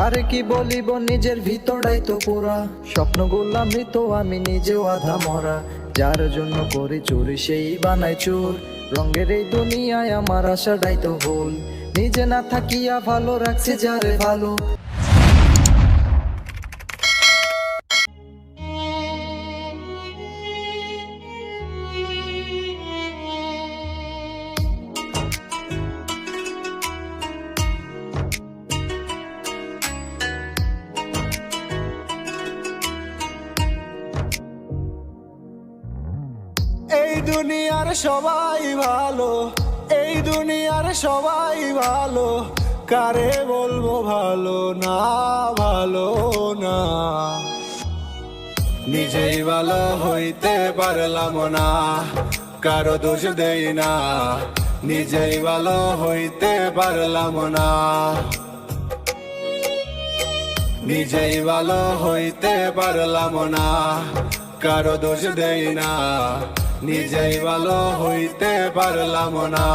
কারে কি বলিব নিজের ভিতরটাই তো পুরা, স্বপ্নগুলা মৃত আমি নিজেও আধা মরা। যার জন্য করি চুরি সেই বানাই চোর, রঙের এই দুনিয়ায় আমার আশাটাই তো ভুল। নিজে না থাকিয়া ভালো রাখছে যারে ভালো। এই দুনিয়ার সবাই ভালো, এই দুনিয়ার সবাই ভালো, কারে বলবো ভালো না, ভালো না। নিজেই ভালো হইতে পারলাম না, কারো দোষ দেই না। নিজেই ভালো হইতে পারলাম না, নিজেই ভালো হইতে পারলাম না, কারো দোষ দেই না। নিজেই ভালো হইতে পারলাম না।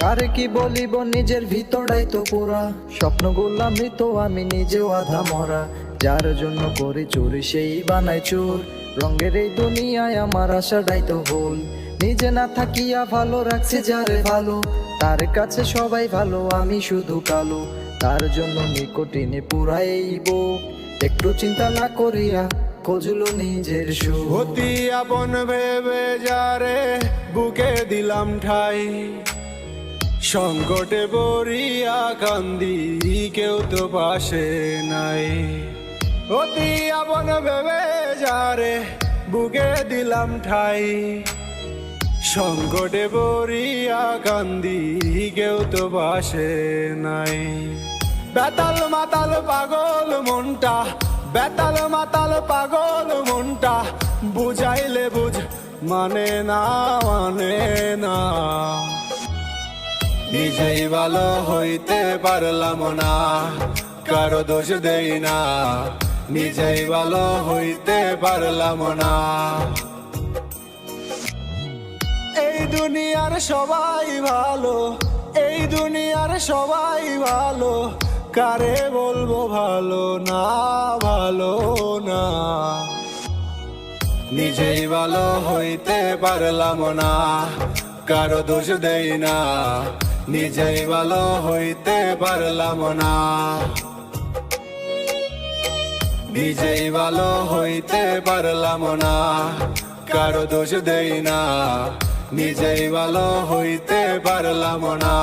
কারে কি বলিব নিজের ভিতরটাই তো পুরা, স্বপ্নগুলা মৃত আমি নিজেও আধা মরা। যার জন্য করি চুরি সেই বানাই চোর, রঙের এই দুনিয়ায় আমার আশাটাই তো ভুল। নিজে না থাকিয়া ভালো রাখছে যারে ভালো, তার কাছে সবাই ভালো আমি শুধু কালো। তার জন্য নিকটিনে পুরাইব, একটু চিন্তা না করিয়া খোঁজলো নিজের সুখ। অতি আপন ভেবে যারে বুকে দিলাম ঠাই, সংকটে পড়িয়া কান্দি কেউ তো পাশে নাই। অতি আপন ভেবে যারে বুকে দিলাম ঠাই, সংকটে পড়িয়া কান্দি কেউ তো পাশে নাই। বেতাল মাতাল পাগল মনটা, বেতাল মাতাল পাগল মনটা, বুঝাইলে বুঝ মানে না, মানে না। নিজেই ভালো হইতে পারলাম না, কারো দোষ দেই না। নিজেই ভালো হইতে পারলাম না। এই দুনিয়ার সবাই ভালো, এই দুনিয়ার সবাই ভালো, কারে বলবো ভালো না, ভালো না। নিজেই ভালো হইতে পারলাম না, কারো দোষ দেই না। নিজেই ভালো হইতে পারলাম না, নিজেই ভালো হইতে পারলাম না, কারো দোষ দেই না। নিজেই ভালো হইতে পারলাম না।